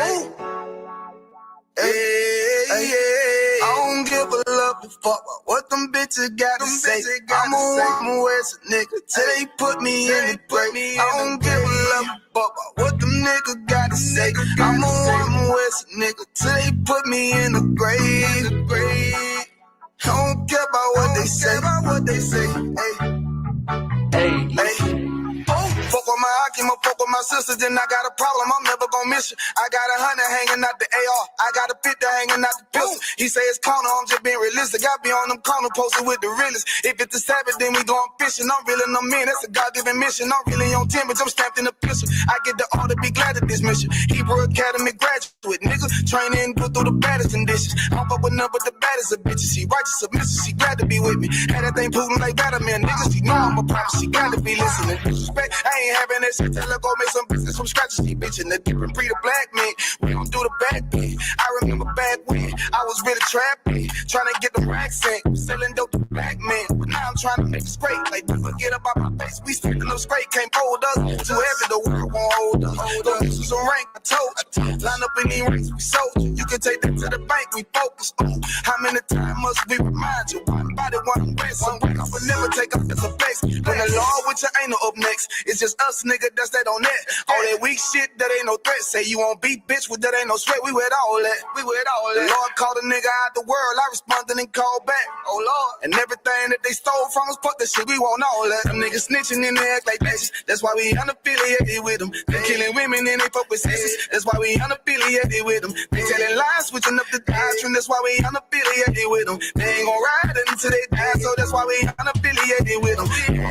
I don't give a love to fuck about what them bitches gotta say. I'm a West nigga till they put me in the grave. I don't give a love to fuck about what them niggas gotta say. I'm a West nigga till they put me in the grave. I don't care about what they say. Hey. Fuck with my Akima, fuck with my sister, then I got a problem, I'm never gonna miss you. I got 100 hanging out the AR, I got a 50 hanging out the pistol. He say it's corner, I'm just being realistic. I be on them corner posted with the realest. If it's the Sabbath, then we going fishing. I'm reeling them in, that's a God-given mission. I'm really on 10, but I'm stamped in the pistol. I get the order, be glad at this mission. Hebrew Academy graduate, nigga. Training, put through the baddest conditions. I'm up with none but the baddest of bitches. She righteous submissive, she glad to be with me. Had that thing Putin like Batman, niggas. She know I'm a prophet, she got to be listening. Disrespect, I ain't having that shit. Tell her go make some business from scratch. She bitching the different breed of black men. We don't do the back thing. I remember back when I was really trapping, trying to get the racks in, selling dope to black men. But now I'm trying to make it straight. Like, don't forget about my face. We sticking them straight, can't hold us. Too heavy, the world won't hold us. Don't use some rank, I told you. Line up in these ranks, we sold you. You can take that to the bank, we focus. How many times must we remind you? One body, one way, some way. I would never take up as a flex. When the law with your ain't no up next. It's just us, nigga, that's that on that. All that weak shit, that ain't no threat. Say you won't beat, bitch, with that ain't no sweat. We with all that. The Lord called a nigga out the world. I responded and called back. Oh, Lord. And everything that they stole from us, fuck that shit. We want all that. Them niggas snitching and they act like bitches. That's why we unaffiliated with them. They killing women and they fuck with sisters. That's why we unaffiliated with them. They telling lies, switching up the doctrine. That's why we unaffiliated with them. They ain't gon' ride until they die, so that's why we unaffiliated with them.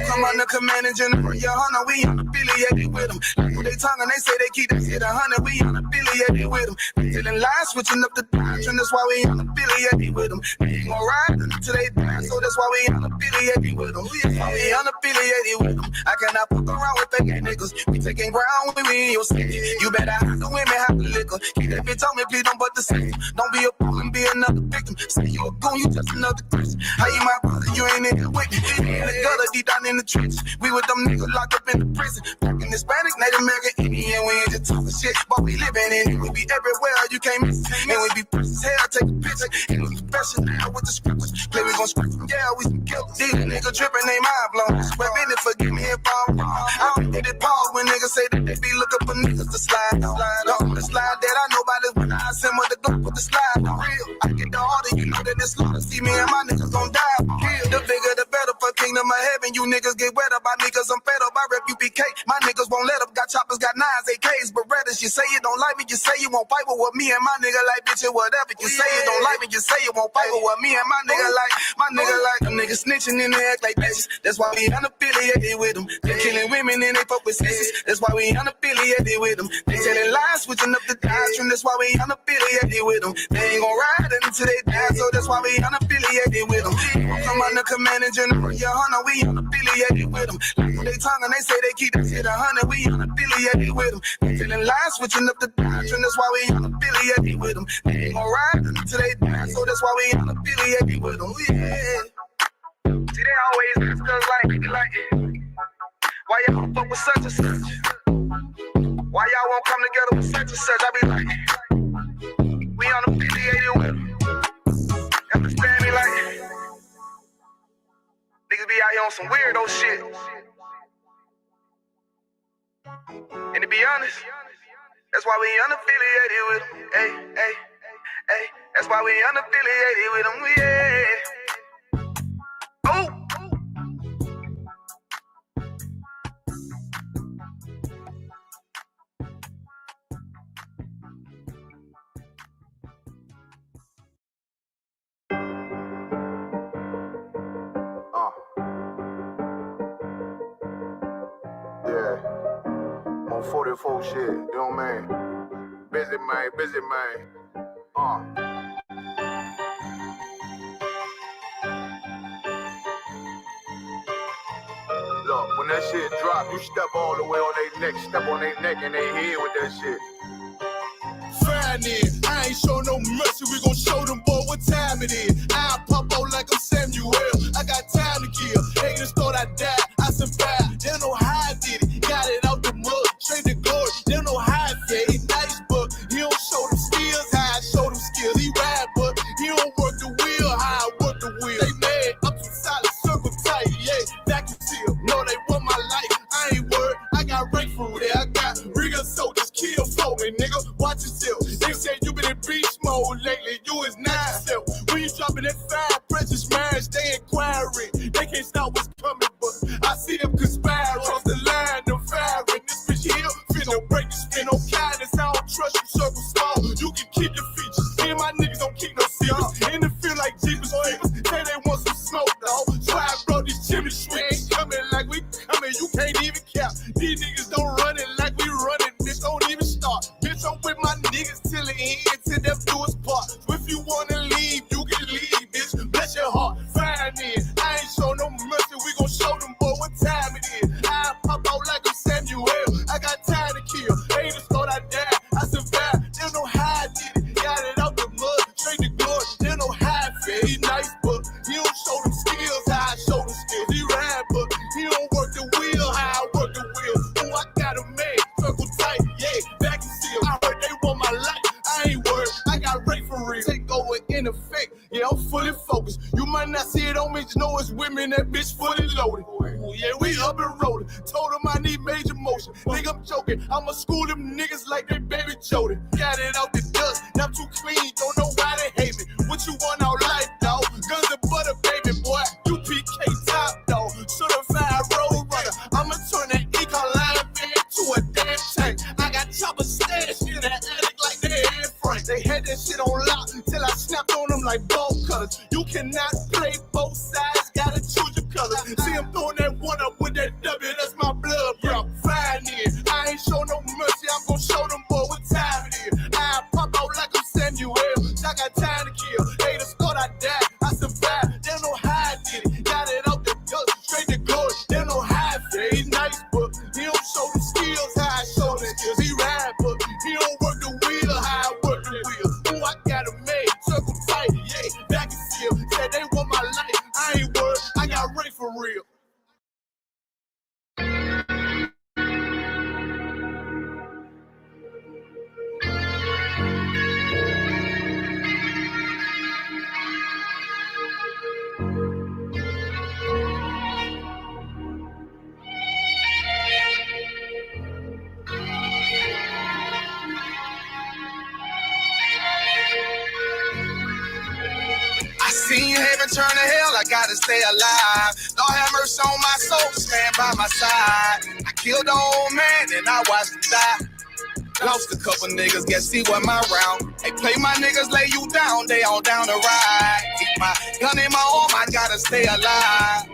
Come under command and general, your honor, we unaffiliated with them. Like they tongue and they say they keep that shit 100, we unaffiliated with them. They telling lies, switching up the doctrine. That's why we unaffiliated with them. They ain't gon' ride until they die, so that's why we unaffiliated with them. That's why we unaffiliated with them. I cannot fuck around with fake niggas. We taking ground when we in your city. You better have the women, have the liquor. Keep that bitch on me, please don't butt the same. Don't be a fool and be another victim. Say you a goon, you just another Christian. How you my brother, you ain't in here with me. We in the gutter, deep down in the trenches. We with them niggas locked up in the prison. Fucking Hispanic, Native American, Indian. We ain't just talking shit, but we living in it. We be everywhere, you can't miss it. And we be fresh as hell, take a picture. And we professional with the scriptures. Play, we gon' script them, yeah, we some killers. These niggas tripping, they mind blown. Swear business, forgive me if I'm wrong. I don't get it pause when niggas say that they be looking for niggas to slide on. The slide that I know about is when I send with the Glock with the slide on. Real, I get the order, you know that it's slaughter. See me and my niggas gon' die. Kill. The bigger the better for kingdom of heaven. You niggas get wet up by me cause I'm fed up. I rep UPK. My niggas won't let up. Got choppers, got nines, AKs, Berettas. You say you don't like me, you say you won't fight with what me and my nigga like, bitch, or whatever. You say you don't like me, you say you won't fight with what me and my nigga like. My nigga like them niggas snitching and they act like bitches. That's why we unaffiliated with them. They killing women and they fuck with sisters. That's why we unaffiliated with them. They telling lies, switching up the doctrine. That's why we unaffiliated with them. They ain't gon' ride until they die, so that's why we unaffiliated with them. Come under command and general, your honor, we unaffiliated with them. Like they tongue and they say they keep that shit 100, we unaffiliated with them. They telling lies, switching up the doctrine. That's why we unaffiliated with them. They ain't gon' ride until they die, so that's why we unaffiliated with them. Yeah. See, they always ask us like, why y'all fuck with such and such? Why y'all won't come together with such and such? I be like, we unaffiliated with them. Understand me? Like, niggas be out here on some weirdo shit. And to be honest, that's why we unaffiliated with them. Hey. That's why we unaffiliated with them. Yeah. Oh. Yeah. On 44 shit, you know what I mean? Busy man. Look, when that shit drop, you step all the way on their neck, step on their neck and they head with that shit. Fine then, I ain't show no mercy, we gon' show them boy what time it is. I pop out like I'm Samuel, I got time to kill. Haters thought I died, I survived. They don't know how I did it, got it out the mud, straight to glory. They don't know how I fade, nice but he don't firing. They can't stop what's coming, but I see them conspiring. Cross the line, them firing. This bitch here, finna break the spin. No kindness, I don't trust you, circle small. You can keep your features. Me and my niggas don't keep no secrets. In the field like Jeepers Creepers. Say they want some smoke, dog. So I brought these chimney sweeps. Coming like we coming, you can't even cap. These niggas don't run it like we running. Bitch, don't even start. Bitch, I'm with my niggas till the end, till death do us part. So if you wanna leave, you can leave, bitch. Bless your heart, fine in. I ain't show no mercy, we gon' show them boy what time it is. I pop out like I'm Samuel. I got time to kill. Ain't the start I died, I survived. They don't know how I did it. Got it out the mud, straight to glory. They don't know how I feel. He nice, but he don't show them skills how I show them skills. He ride, but he don't work the wheel how I work the wheel. Oh, I got a man, circle tight, yeah, back and seal. I heard they want my life, I ain't worried. I got Ray for real. Take over in effect, yeah, I'm fully focused. You might not see it on me, just know it's women, that bitch fully loaded. Ooh, yeah, we up and rolling. Told him I need major motion. Think I'm joking, I'ma school them niggas like they baby Jody. Got it out the dust, now I'm too clean, don't know why they hate me. What you want out life, dog? Guns and butter, baby boy. UPK top, dog. Certified road runner. I'ma turn that Ecoline van to a damn tank. I got chopper stashed in that attic like they had Frank. They had that shit on lock until I snapped on them like ball cutters. You cannot play both sides, gotta choose your colors. See him throwing that one up with that W, that's my blood, bro. Fine in. I ain't show no mercy, I'm gon' show them boy what time it is. I pop out like I'm Samuel. I got time to kill. Hey, the start I died, I survived. They don't know how I did it. Got it out the dust, straight to glory. They don't know how I feel. He's nice, but he don't show the skills how I show the skills. He ride, but he don't work the wheel how I work the wheel. Ooh, I got a made, circle tight, yeah, back and seal. Said they want my life, I ain't worried. I got Ray for real. I seen heaven turn to hell, I gotta stay alive. Lord have mercy on my soul, stand by my side. I killed the old man and I watched him die. Lost a couple niggas, guess he wasn't my round. Hey, play my niggas, lay you down, they all down to ride. Keep my gun in my arm, I gotta stay alive.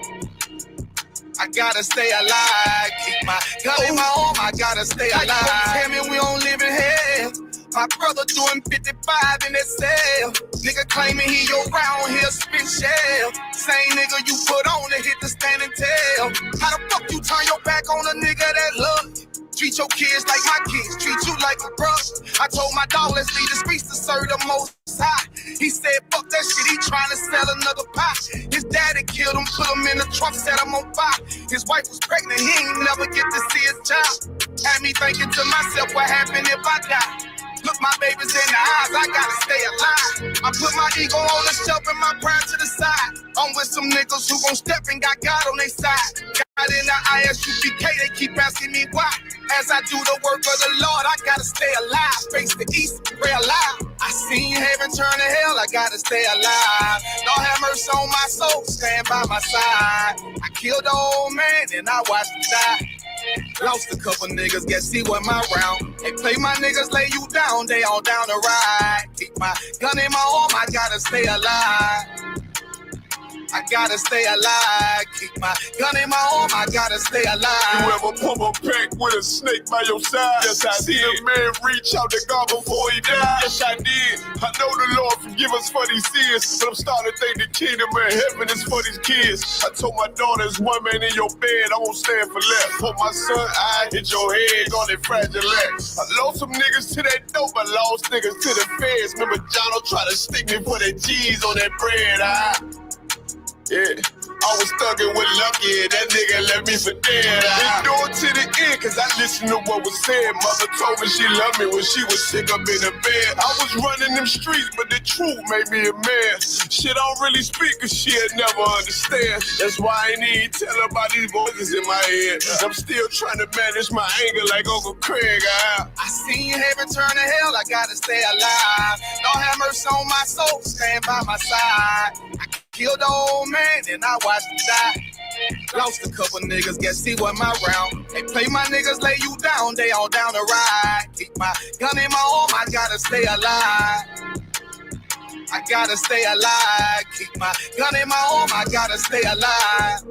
I gotta stay alive. Keep my gun in my arm, I gotta stay alive. Tell me we don't live in hell. My brother doing 55 in that cell. Nigga claiming he your round here spin shell. Same nigga you put on to hit the standing tail. How the fuck you turn your back on a nigga that love you? Treat your kids like my kids, treat you like a brother. I told my dog, let's leave the streets to serve the most high. He said, fuck that shit, he trying to sell another pie. His daddy killed him, put him in the trunk, set him on fire. His wife was pregnant, he ain't never get to see his child. Had me thinking to myself, what happened if I die? Look my babies in the eyes, I gotta stay alive. I put my ego on the shelf and my pride to the side. I'm with some niggas who gon' step and got God on their side. God in the ISUPK, they keep asking me why. As I do the work of the Lord, I gotta stay alive. Face the east, pray alive. I seen heaven turn to hell, I gotta stay alive. Lord have mercy on my soul, stand by my side. I killed the old man and I watched him die. Lost a couple niggas, guess he wasn't my round. Hey, play my niggas, lay you down, they all down to ride. Keep my gun in my arm, I gotta stay alive. I gotta stay alive. Keep my gun in my arm, I gotta stay alive. You ever pump a pack with a snake by your side? Yes, I did. A man reach out to God before he died? Yes, I did. I know the Lord forgive us for these sins, but I'm starting to think the kingdom of heaven is for these kids. I told my daughter, there's one man in your bed, I won't stand for less. For my son, I hit your head on that fragile legs. I lost some niggas to that dope, I lost niggas to the feds. Remember Jono tried to stick me for that G's on that bread, yeah, I was thugging with Lucky, that nigga left me for dead. Endured to the end, cause I listened to what was said. Mother told me she loved me when she was sick up in the bed. I was running them streets, but the truth made me a man. Shit, I don't really speak, cause she'll never understand. That's why I ain't even tell her about these voices in my head. I'm still trying to manage my anger like Uncle Craig. I seen heaven turn to hell, I gotta stay alive. Lord have mercy on my soul, stand by my side. I Killed the old man, and I watched him die. Lost a couple niggas, guess he wasn't my round. They play my niggas, lay you down, they all down to ride. Keep my gun in my arm, I gotta stay alive. I gotta stay alive. Keep my gun in my arm, I gotta stay alive.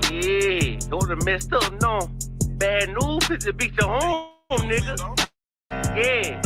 Yeah, those are messed up, no. Bad news is to beat your home, nigga. Yeah.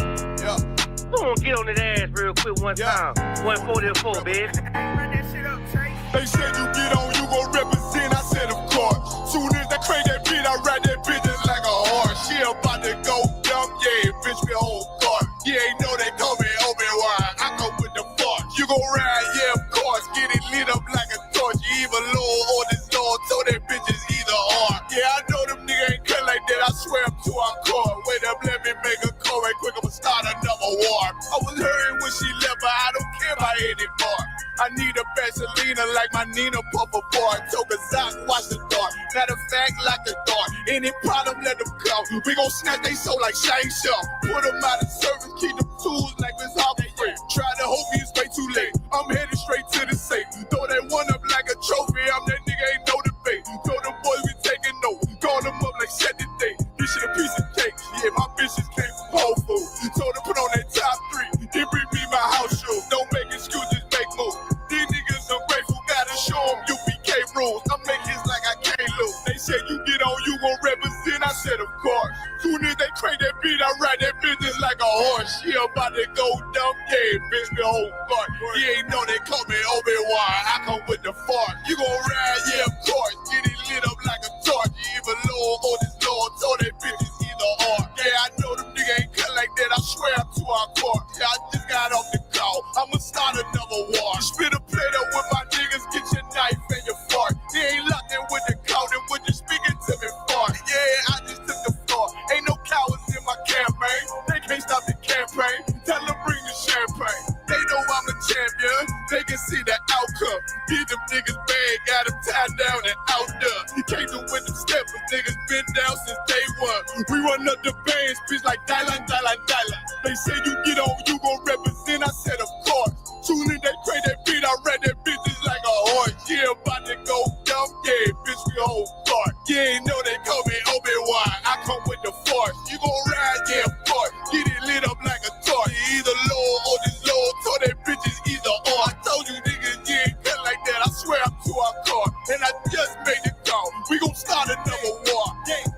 Go on, get on that ass real quick one time. 144, bitch. Run that shit up, Chase. They said you get on, you gon' represent. I said, of course. Soon as they crank that beat, I ride that bitch just like a horse. She about to go dumb, yeah, bitch, me whole car. You ain't know they call me Obi-Wan. I come with the force. You gon' ride, yeah, of course. Get it lit up like a torch. You even low or this Lord, so that bitch is either or. Yeah, I know them niggas ain't cut like that. I swear I'm to our core. Wait up, let me make a call right quick. I'ma start another war. I was hurting when she left, but I don't care about anymore. I need a Vaseline like my Nina Puffer bar. Took a Zoc, watch the dark. Matter of fact, like the dark. Any problem, let them come. We gon' snatch they soul like Shane Sharp. Put them out of service, keep them tools like Miss Harvey Free. Try to hope it's way too late. I'm headed straight to the safe. Throw that one up like a trophy. I'm that nigga, ain't no debate. Throw them boys, we taking notes. Call them up like set the date. This shit a piece of cake. Yeah, my bitches came from Whole Foods. Told them put on that top 3. Then bring me my house shoes. Don't make excuses, make moves. These niggas ungrateful, gotta show them UPK rules. I make hits like I can't lose. They said you get on, you gon' represent. I said, of course. Soon as they crank that beat, I ride that business like a horse. She about to go dumb, yeah, bitch, the whole car. You ain't know they call me Obi-Wan. I come with the fart. You gon' ride, yeah, of course. Get it lit up like a torch. You even low on this Lord, so that bitch is either or. Yeah, I know them niggas ain't cut like that. I swear I'm to our court. Yeah, I just got off the call. I'ma start another war. Spit a plate up with my niggas, get your knife and your fart. They ain't locked in with the count and with you speaking to me fart. Yeah, I just took the floor. Ain't no cowards in my campaign. They can't stop the campaign. Tell them bring the champagne. They know I'm a champion. They can see the outcome. Get them niggas bad, got them tied down and out there. You can't do with them steppers. Niggas been down since day one. We run up the bands, bitch like Dylan. They say you get on, you gon' represent. I said, of course. Soon as they crank that beat, I read that bitch just like a horse. Yeah, about to go dumb, yeah, bitch, we whole part. Yeah, ain't know they call me Obi-Wan. I come with the force. You gon' ride, yeah, of course. Get it lit up like a torch. You either low or this low, so that bitch is either or. I told you niggas, you ain't cut like that. I swear I'm to our car. And I just made the call. We gon' start another war. Yeah.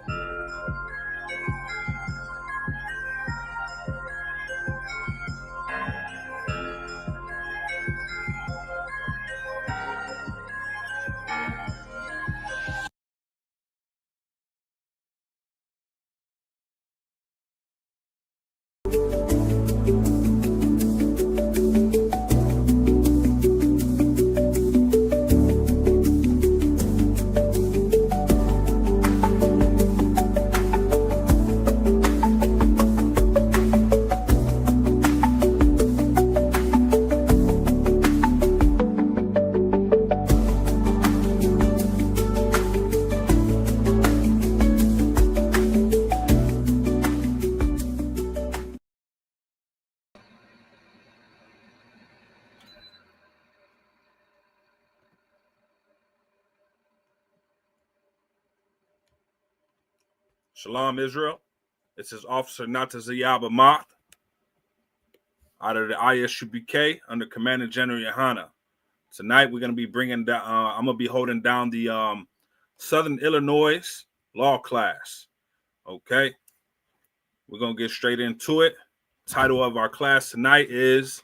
Shalom, Israel. This is Officer Nataziyab Amath out of the ISUBK under Commander General Yohana. Tonight, we're going to be bringing down, I'm going to be holding down the Southern Illinois law class. Okay. We're going to get straight into it. Title of our class tonight is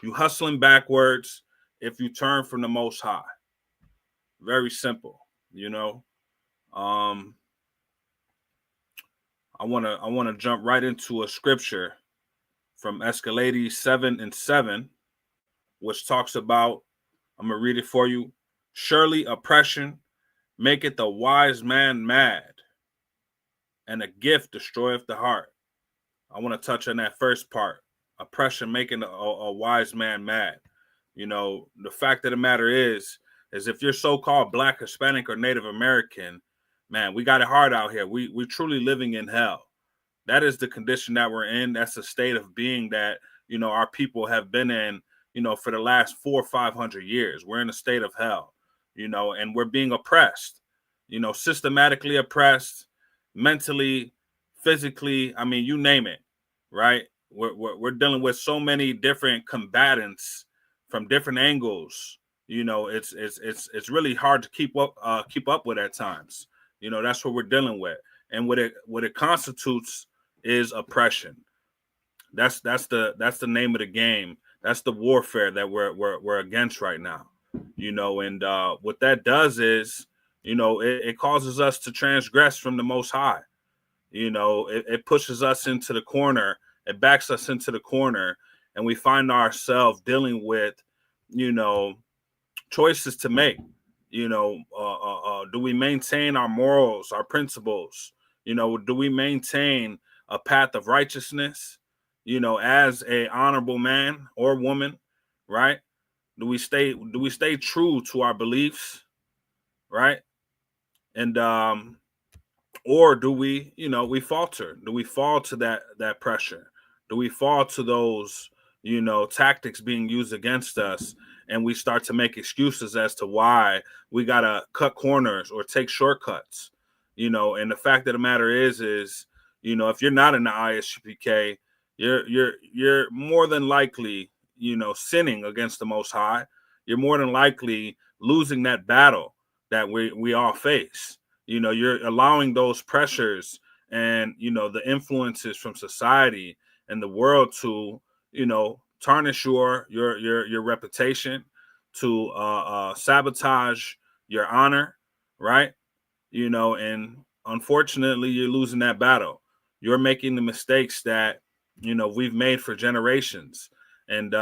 You Hustling Backwards If You Turn from the Most High. Very simple, you know. I want to jump right into a scripture from Escalades 7:7, which talks about, I'm going to read it for you. Surely oppression maketh the wise man mad, and a gift destroyeth the heart. I want to touch on that first part. Oppression making a wise man mad. You know, the fact of the matter is if you're so-called Black, Hispanic, or Native American, man, we got it hard out here. We're truly living in hell. That is the condition that we're in. That's the state of being that, you know, our people have been in, you know, for the last 400 or 500 years. We're in a state of hell, you know, and we're being oppressed, you know, systematically oppressed, mentally, physically. I mean, you name it, right? We're dealing with so many different combatants from different angles. You know, it's really hard to keep up with at times. You know, that's what we're dealing with, and what it constitutes is oppression. That's the name of the game. That's the warfare that we're against right now. You know, and what that does is, you know, it causes us to transgress from the Most High. You know, it pushes us into the corner. It backs us into the corner, and we find ourselves dealing with, you know, choices to make. You know, do we maintain our morals, our principles? You know, do we maintain a path of righteousness? You know, as a honorable man or woman, right? Do we stay true to our beliefs, right? And or do we, you know, we falter? Do we fall to that pressure? Do we fall to those, you know, tactics being used against us, and we start to make excuses as to why we gotta cut corners or take shortcuts? You know, and the fact of the matter is you know, if you're not in the ISUPK, you're more than likely, you know, sinning against the Most High. You're more than likely losing that battle that we all face. You know, you're allowing those pressures and, you know, the influences from society and the world to, you know, tarnish your reputation, to sabotage your honor, right? You know, and unfortunately, you're losing that battle. You're making the mistakes that, you know, we've made for generations, and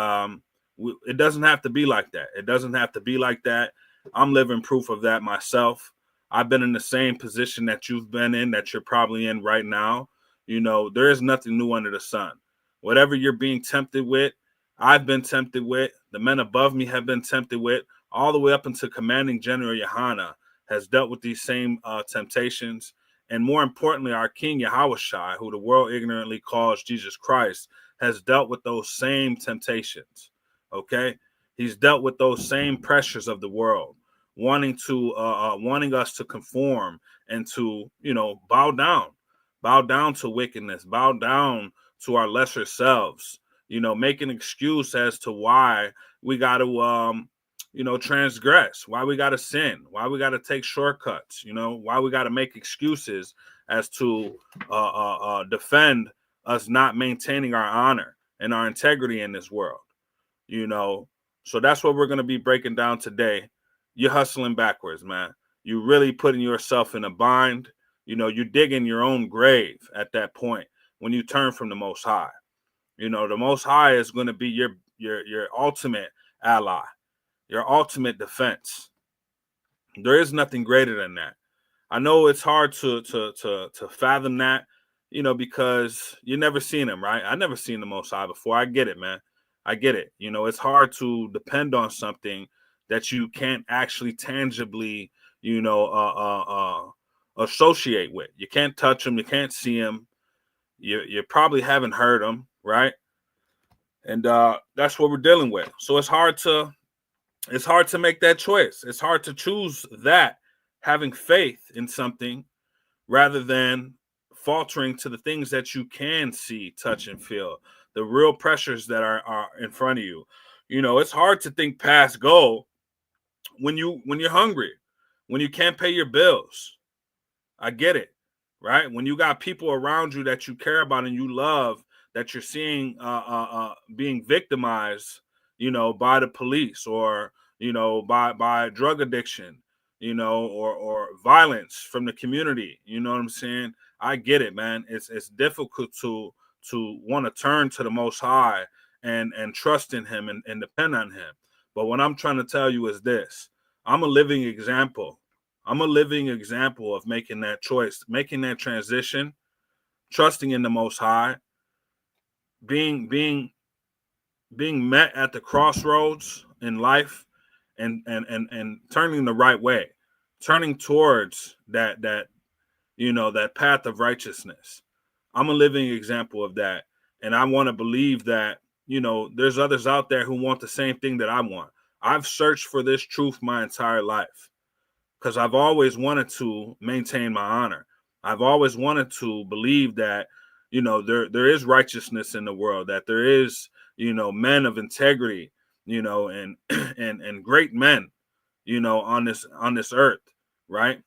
it doesn't have to be like that. It doesn't have to be like that. I'm living proof of that myself. I've been in the same position that you've been in, that you're probably in right now. You know, there is nothing new under the sun. Whatever you're being tempted with, I've been tempted with. The men above me have been tempted with, all the way up into Commanding General Yohana has dealt with these same temptations. And more importantly, our King Yahushua, who the world ignorantly calls Jesus Christ, has dealt with those same temptations. Okay? He's dealt with those same pressures of the world, wanting us to conform and to, you know, bow down to wickedness, bow down to our lesser selves, you know, make an excuse as to why we got to, you know, transgress, why we got to sin, why we got to take shortcuts, you know, why we got to make excuses as to defend us not maintaining our honor and our integrity in this world, you know. So that's what we're going to be breaking down today. You're hustling backwards, man. You're really putting yourself in a bind. You know, you're digging your own grave at that point when you turn from the Most High. You know, the Most High is going to be your ultimate ally, your ultimate defense. There is nothing greater than that. I know it's hard to fathom that, you know, because you never seen him, right? I never seen the Most High before. I get it, man. I get it. You know, it's hard to depend on something that you can't actually tangibly, you know, associate with. You can't touch him. You can't see him. You probably haven't heard him, right? And that's what we're dealing with. So it's hard to make that choice. It's hard to choose that, having faith in something rather than faltering to the things that you can see, touch, and feel, the real pressures that are in front of you. You know, it's hard to think past go when you're hungry, when you can't pay your bills. I get it, right? When you got people around you that you care about and you love, that you're seeing being victimized, you know, by the police, or, you know, by drug addiction, you know, or violence from the community. You know what I'm saying? I get it, man. It's difficult to want to turn to the Most High and trust in Him and depend on Him. But what I'm trying to tell you is this: I'm a living example. I'm a living example of making that choice, making that transition, trusting in the Most High, being met at the crossroads in life and turning the right way, turning towards that that path of righteousness. I'm a living example of that. And I want to believe that, there's others out there who want the same thing that I want. I've searched for this truth my entire life because I've always wanted to maintain my honor. I've always wanted to believe that, there is righteousness in the world, that there is, men of integrity, and and great men, on this earth, right?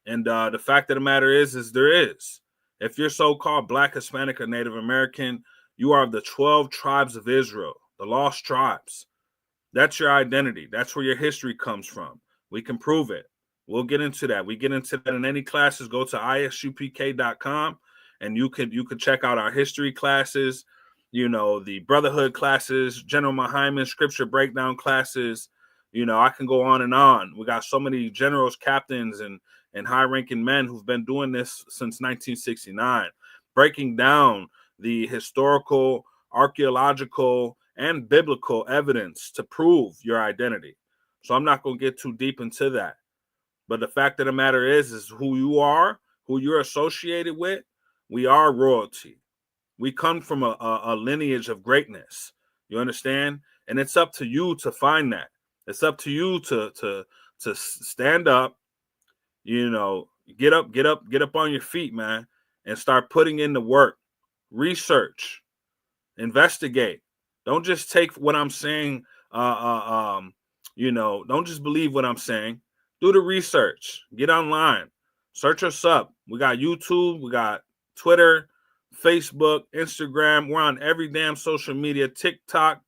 And the fact of the matter is there is. If you're so-called Black, Hispanic, or Native American, you are of the 12 tribes of Israel, the lost tribes. That's your identity. That's where your history comes from. We can prove it. We'll get into that. We get into that in any classes. Go to isupk.com and you could check out our history classes, the brotherhood classes, General Muhammad scripture breakdown classes. I can go on and on. We got so many generals, captains, and high-ranking men who've been doing this since 1969, breaking down the historical, archaeological, and biblical evidence to prove your identity. So I'm not going to get too deep into that. But the fact of the matter is who you are, who you're associated with, we are royalty. We come from a lineage of greatness. You understand? And it's up to you to find that. It's up to you to stand up, get up on your feet, man, and start putting in the work. Research, investigate. Don't just take what I'm saying. Don't just believe what I'm saying. Do the research. Get online. Search us up. We got YouTube. We got Twitter, Facebook, Instagram. We're on every damn social media, TikTok,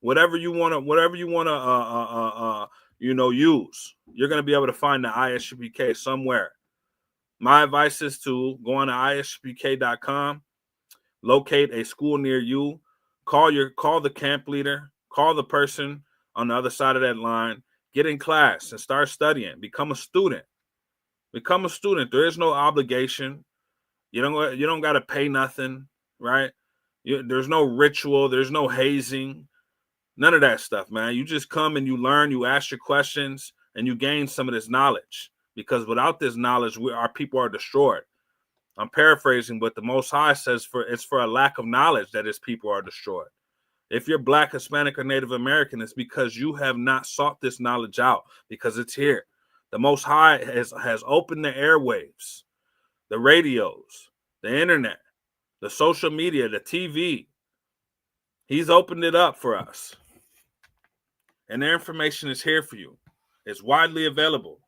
whatever you want to use. You're going to be able to find the ISUPK somewhere. My advice is to go on to isupk.com, locate a school near you, call the camp leader, call the person on the other side of that line, get in class and start studying. Become a student. There is no obligation. You don't got to pay nothing, right? There's no ritual. There's no hazing. None of that stuff, man. You just come and you learn, you ask your questions, and you gain some of this knowledge. Because without this knowledge, our people are destroyed. I'm paraphrasing, but the Most High says it's for a lack of knowledge that his people are destroyed. If you're Black, Hispanic, or Native American, it's because you have not sought this knowledge out, because it's here. The Most High has opened the airwaves, the radios, the internet, the social media, the TV. He's opened it up for us. And the information is here for you. It's widely available.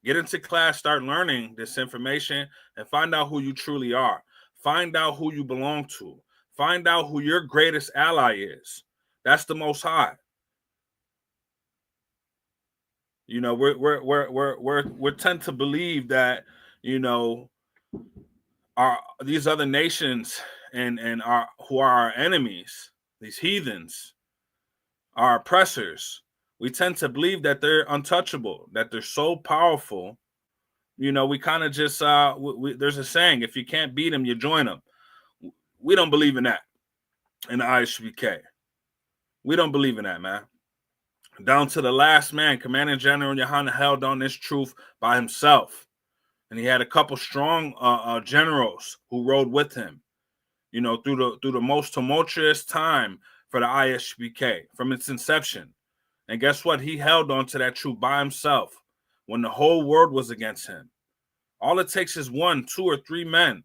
Get into class, start learning this information, and find out who you truly are. Find out who you belong to. Find out who your greatest ally is. That's the Most High. We tend to believe that, these other nations and who are our enemies, these heathens, our oppressors, we tend to believe that they're untouchable, that they're so powerful. We kind of just, there's a saying, if you can't beat them, you join them. We don't believe in that in the ISUPK. We don't believe in that, man. Down to the last man, Commander General Yohana held on this truth by himself. And he had a couple strong generals who rode with him, through the most tumultuous time for the ISUPK from its inception. And guess what? He held on to that truth by himself when the whole world was against him. All it takes is 1, 2, or 3 men.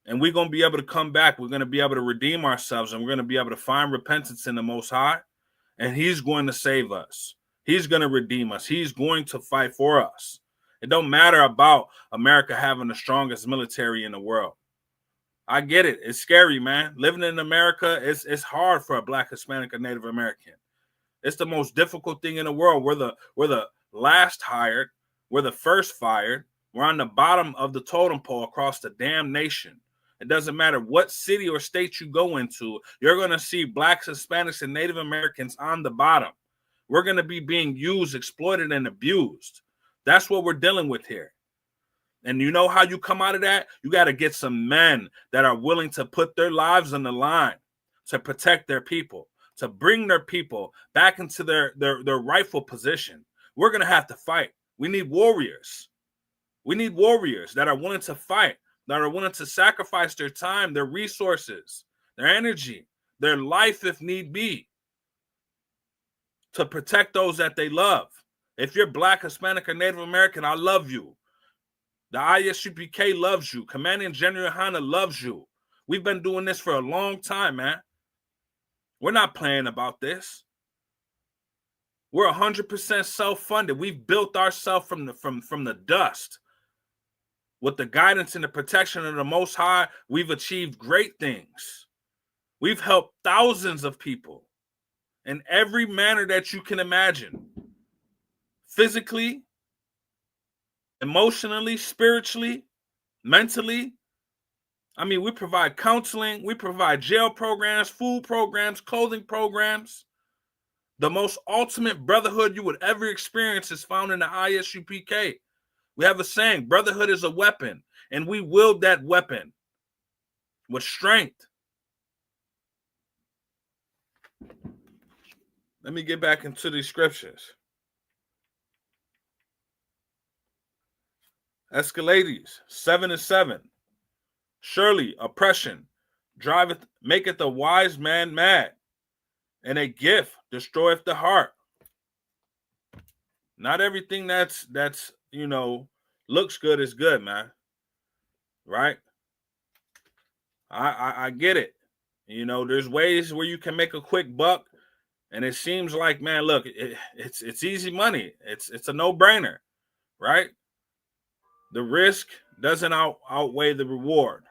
And we're going to be able to come back. We're going to be able to redeem ourselves, and we're going to be able to find repentance in the Most High. And he's going to save us. He's going to redeem us. He's going to fight for us. It don't matter about America having the strongest military in the world. I get it. It's scary, man. Living in America, it's hard for a Black, Hispanic, or Native American. It's the most difficult thing in the world. We're the last hired. We're the first fired. We're on the bottom of the totem pole across the damn nation. It doesn't matter what city or state you go into. You're going to see Blacks, Hispanics, and Native Americans on the bottom. We're going to be being used, exploited, and abused. That's what we're dealing with here. And you know how you come out of that? You got to get some men that are willing to put their lives on the line to protect their people, to bring their people back into their rightful position. We're going to have to fight. We need warriors. We need warriors that are willing to fight, that are willing to sacrifice their time, their resources, their energy, their life if need be, to protect those that they love. If you're Black, Hispanic, or Native American, I love you. The ISUPK loves you. Commanding General Hanna loves you. We've been doing this for a long time, man. We're not playing about this. We're 100% self-funded. We've built ourselves from the dust. With the guidance and the protection of the Most High, we've achieved great things. We've helped thousands of people in every manner that you can imagine. Physically, emotionally, spiritually, mentally. I mean, we provide counseling, we provide jail programs, food programs, clothing programs. The most ultimate brotherhood you would ever experience is found in the ISUPK. We have a saying, brotherhood is a weapon, and we wield that weapon with strength. Let me get back into these scriptures. Escalades 7:7. Surely oppression maketh the wise man mad, and a gift destroyeth the heart. Not everything that's looks good is good, man. Right? I get it. There's ways where you can make a quick buck, and it seems like, man, look, it's easy money. It's a no-brainer, right? The risk doesn't outweigh the reward.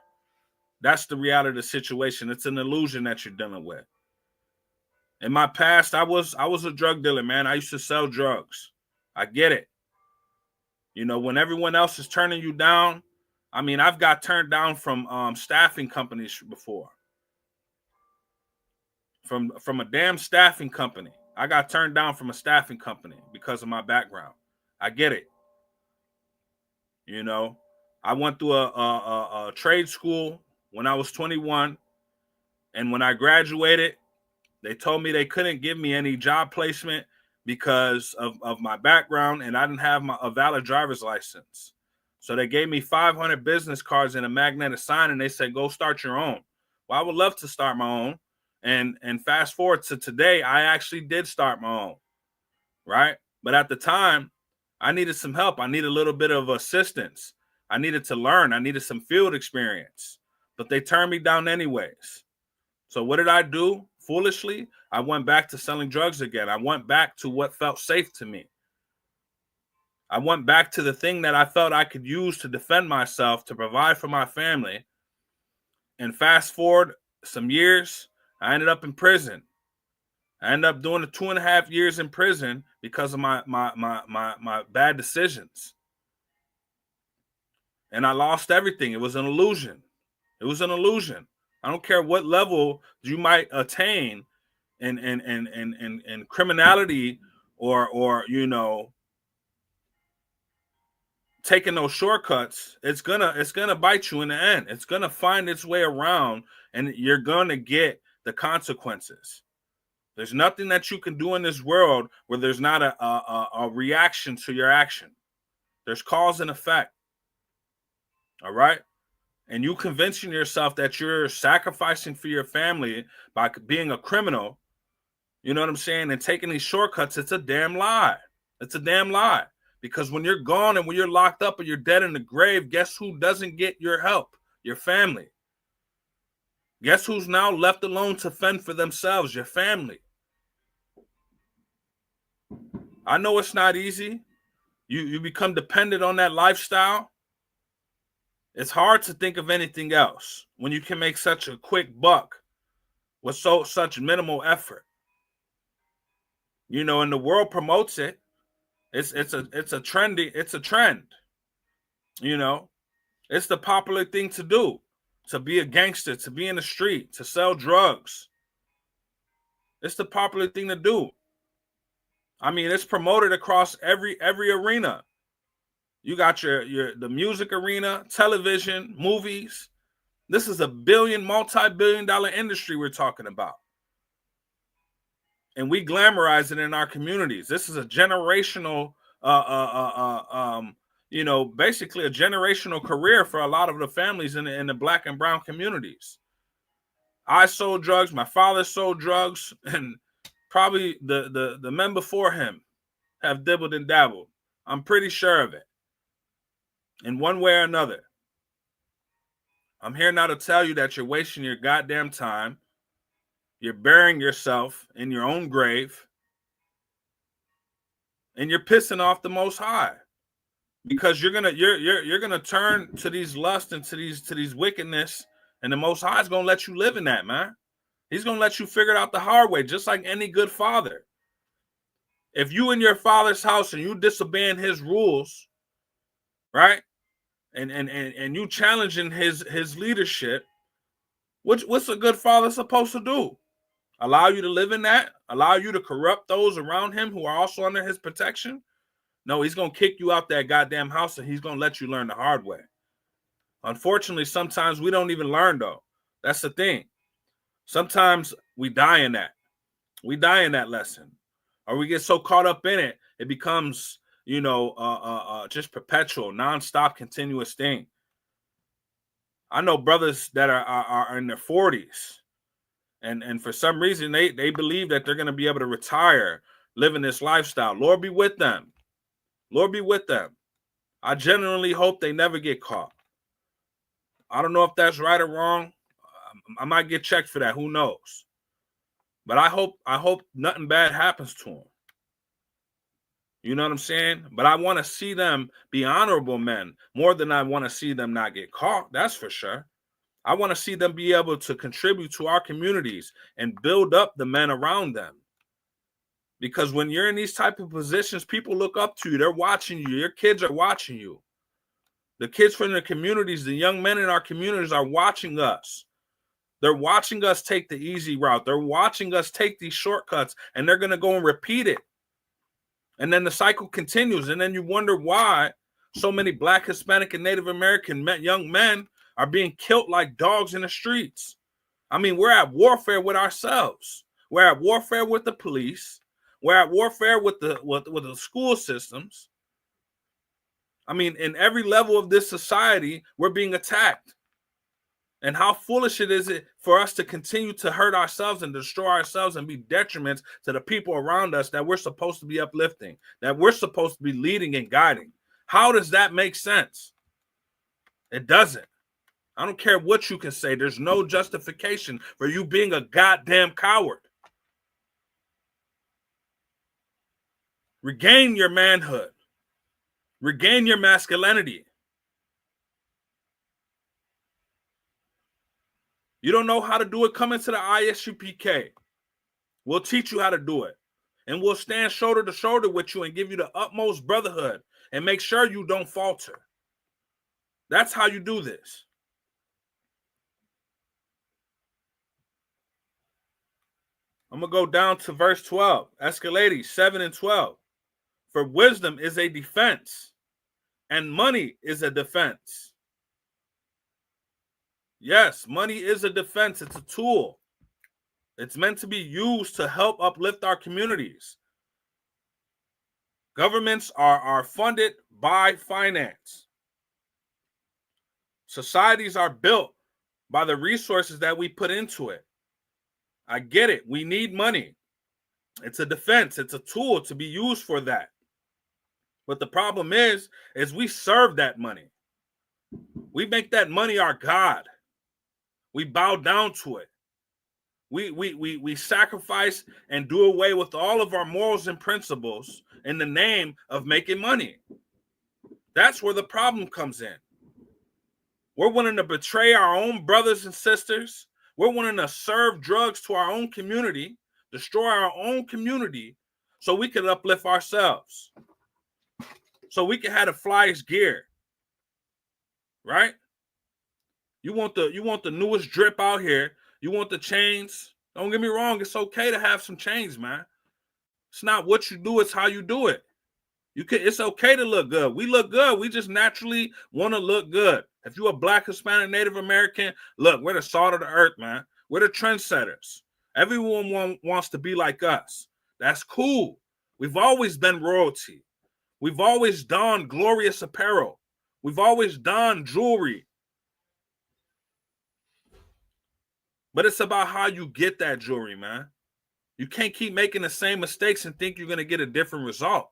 That's the reality of the situation. It's an illusion that you're dealing with. In my past, I was a drug dealer, man. I used to sell drugs. I get it. When everyone else is turning you down, I mean, I've got turned down from staffing companies before. From a damn staffing company. I got turned down from a staffing company because of my background. I get it. I went through a trade school when I was 21, and when I graduated, they told me they couldn't give me any job placement because of my background, and I didn't have a valid driver's license. So they gave me 500 business cards and a magnetic sign, and they said, go start your own. Well, I would love to start my own. And fast forward to today, I actually did start my own, right? But at the time, I needed some help. I needed a little bit of assistance. I needed to learn. I needed some field experience. But they turned me down anyways. So what did I do? Foolishly, I went back to selling drugs again. I went back to what felt safe to me. I went back to the thing that I felt I could use to defend myself, to provide for my family. And fast forward some years, I ended up in prison. I ended up doing the 2.5 years in prison because of my bad decisions. And I lost everything. It was an illusion. It was an illusion. I don't care what level you might attain in criminality or taking those shortcuts. It's gonna bite you in the end. It's gonna find its way around, and you're gonna get the consequences. There's nothing that you can do in this world where there's not a reaction to your action. There's cause and effect. All right? And you convincing yourself that you're sacrificing for your family by being a criminal, you know what I'm saying, and taking these shortcuts, it's a damn lie. It's a damn lie. Because when you're gone and when you're locked up or you're dead in the grave, guess who doesn't get your help? Your family. Guess who's now left alone to fend for themselves? Your family. I know it's not easy. You become dependent on that lifestyle. It's hard to think of anything else when you can make such a quick buck with such minimal effort. And the world promotes it. It's a trend. It's the popular thing to do, to be a gangster, to be in the street, to sell drugs. It's the popular thing to do. I mean, it's promoted across every arena. You got the music arena, television, movies. This is a multi-billion-dollar industry we're talking about. And we glamorize it in our communities. This is a generational, basically a generational career for a lot of the families in the black and brown communities. I sold drugs. My father sold drugs, and probably the men before him have dibbled and dabbled. I'm pretty sure of it, in one way or another. I'm here now to tell you that you're wasting your goddamn time. You're burying yourself in your own grave, and you're pissing off the Most High, because you're gonna turn to these lusts and to these wickedness, and the Most High is gonna let you live in that, man. He's gonna let you figure it out the hard way, just like any good father. If you in your father's house and you disobeying his rules, right, and you challenging his leadership, what's a good father supposed to do? Allow you to live in that? Allow you to corrupt those around him who are also under his protection? No, he's gonna kick you out that goddamn house, and he's gonna let you learn the hard way. Unfortunately, sometimes we don't even learn, though. That's the thing. Sometimes we die in that. We die in that lesson, or we get so caught up in it, it becomes, just perpetual, nonstop, continuous thing. I know brothers that are in their 40s, and for some reason they believe that they're going to be able to retire living this lifestyle. Lord be with them. Lord be with them. I genuinely hope they never get caught. I don't know if that's right or wrong. I might get checked for that. Who knows? But I hope nothing bad happens to them. You know what I'm saying? But I want to see them be honorable men more than I want to see them not get caught. That's for sure. I want to see them be able to contribute to our communities and build up the men around them. Because when you're in these type of positions, people look up to you. They're watching you. Your kids are watching you. The kids from the communities, the young men in our communities are watching us. They're watching us take the easy route. They're watching us take these shortcuts, and they're going to go and repeat it. And then the cycle continues. And then you wonder why so many Black, Hispanic, and Native American young men are being killed like dogs in the streets. I mean, we're at warfare with ourselves. We're at warfare with the police. We're at warfare with the school systems. I mean, in every level of this society, we're being attacked. And how foolish it is for us to continue to hurt ourselves and destroy ourselves and be detriments to the people around us that we're supposed to be uplifting, that we're supposed to be leading and guiding. How does that make sense? It doesn't. I don't care what you can say. There's no justification for you being a goddamn coward. Regain your manhood. Regain your masculinity. You don't know how to do it? Come into the ISUPK. We'll teach you how to do it. And we'll stand shoulder to shoulder with you and give you the utmost brotherhood and make sure you don't falter. That's how you do this. I'm going to go down to verse 12. Escalades 7 and 12. For wisdom is a defense, and money is a defense. Yes, money is a defense. It's a tool. It's meant to be used to help uplift our communities. Governments are funded by finance. Societies are built by the resources that we put into it. I get it. We need money. It's a defense. It's a tool to be used for that. But the problem is we serve that money. We make that money our God. We bow down to it. We sacrifice and do away with all of our morals and principles in the name of making money. That's where the problem comes in. We're willing to betray our own brothers and sisters. We're willing to serve drugs to our own community, destroy our own community, so we can uplift ourselves. So we can have the flyest gear. Right? You want the newest drip out here. You want the chains. Don't get me wrong. It's okay to have some chains, man. It's not what you do, it's how you do it. It's okay to look good. We look good. We just naturally want to look good. If you're a Black, Hispanic, Native American, look, we're the salt of the earth, man. We're the trendsetters. Everyone wants to be like us. That's cool. We've always been royalty. We've always donned glorious apparel. We've always donned jewelry. But it's about how you get that jewelry, man. You can't keep making the same mistakes and think you're going to get a different result.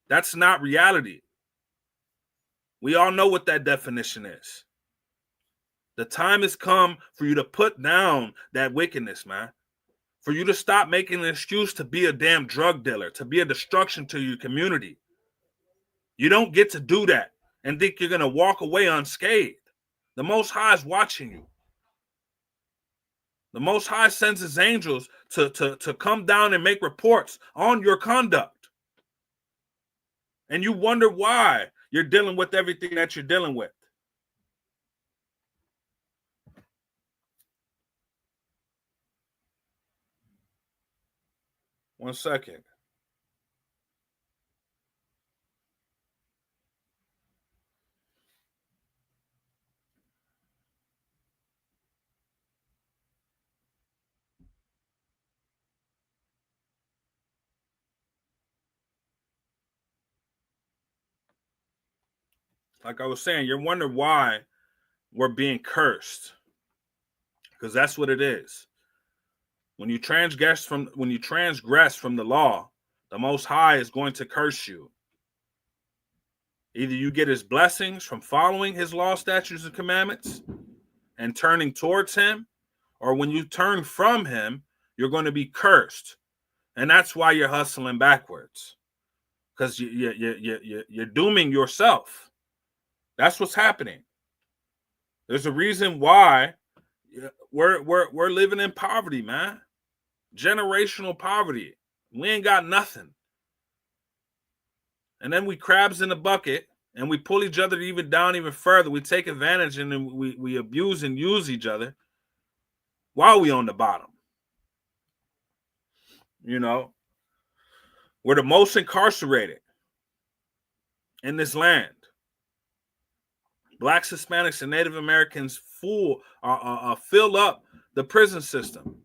That's not reality. We all know what that definition is. The time has come for you to put down that wickedness, man. For you to stop making an excuse to be a damn drug dealer, to be a destruction to your community. You don't get to do that and think you're going to walk away unscathed. The Most High is watching you. The Most High sends his angels to come down and make reports on your conduct. And you wonder why you're dealing with everything that you're dealing with. One second. Like I was saying, you're wondering why we're being cursed. Because that's what it is. When you transgress from the law, the Most High is going to curse you. Either you get his blessings from following his law, statutes, and commandments and turning towards him, or when you turn from him, you're going to be cursed. And that's why you're hustling backwards. Because you're dooming yourself. That's what's happening. There's a reason why we're living in poverty, man. Generational poverty. We ain't got nothing. And then we crabs in the bucket and we pull each other even down even further. We take advantage and then we abuse and use each other while we on the bottom. You know, we're the most incarcerated in this land. Blacks, Hispanics, and Native Americans fill up the prison system.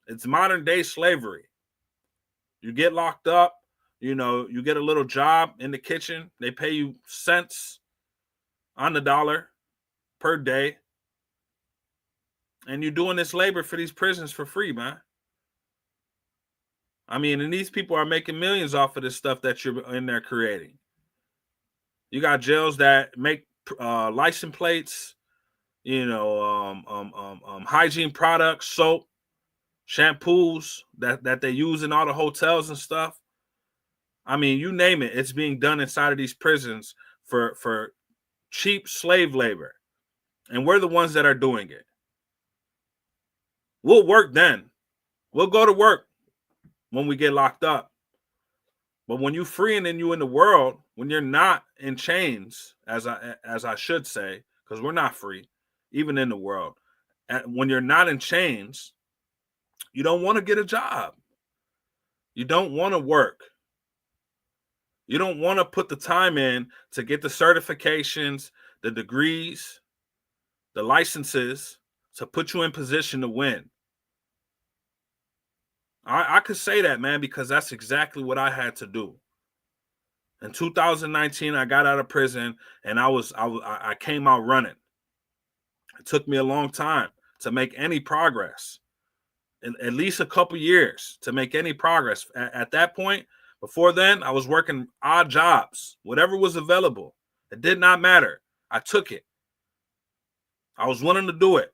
It's modern day slavery. You get locked up, you know, you get a little job in the kitchen. They pay you cents on the dollar per day. And you're doing this labor for these prisons for free, man. I mean, and these people are making millions off of this stuff that you're in there creating. You got jails that make license plates, you know, hygiene products, soap, shampoos that they use in all the hotels and stuff. I mean, you name it, it's being done inside of these prisons for cheap slave labor. And we're the ones that are doing it. We'll work then. We'll go to work when we get locked up. But when you're free and then you in the world, when you're not in chains, as I should say, because we're not free, even in the world. When you're not in chains, you don't want to get a job. You don't want to work. You don't want to put the time in to get the certifications, the degrees, the licenses to put you in position to win. I could say that, man, because that's exactly what I had to do. In 2019, I got out of prison and I came out running. It took me a long time to make any progress, at least a couple years to make any progress. At that point, before then, I was working odd jobs, whatever was available. It did not matter. I took it. I was willing to do it.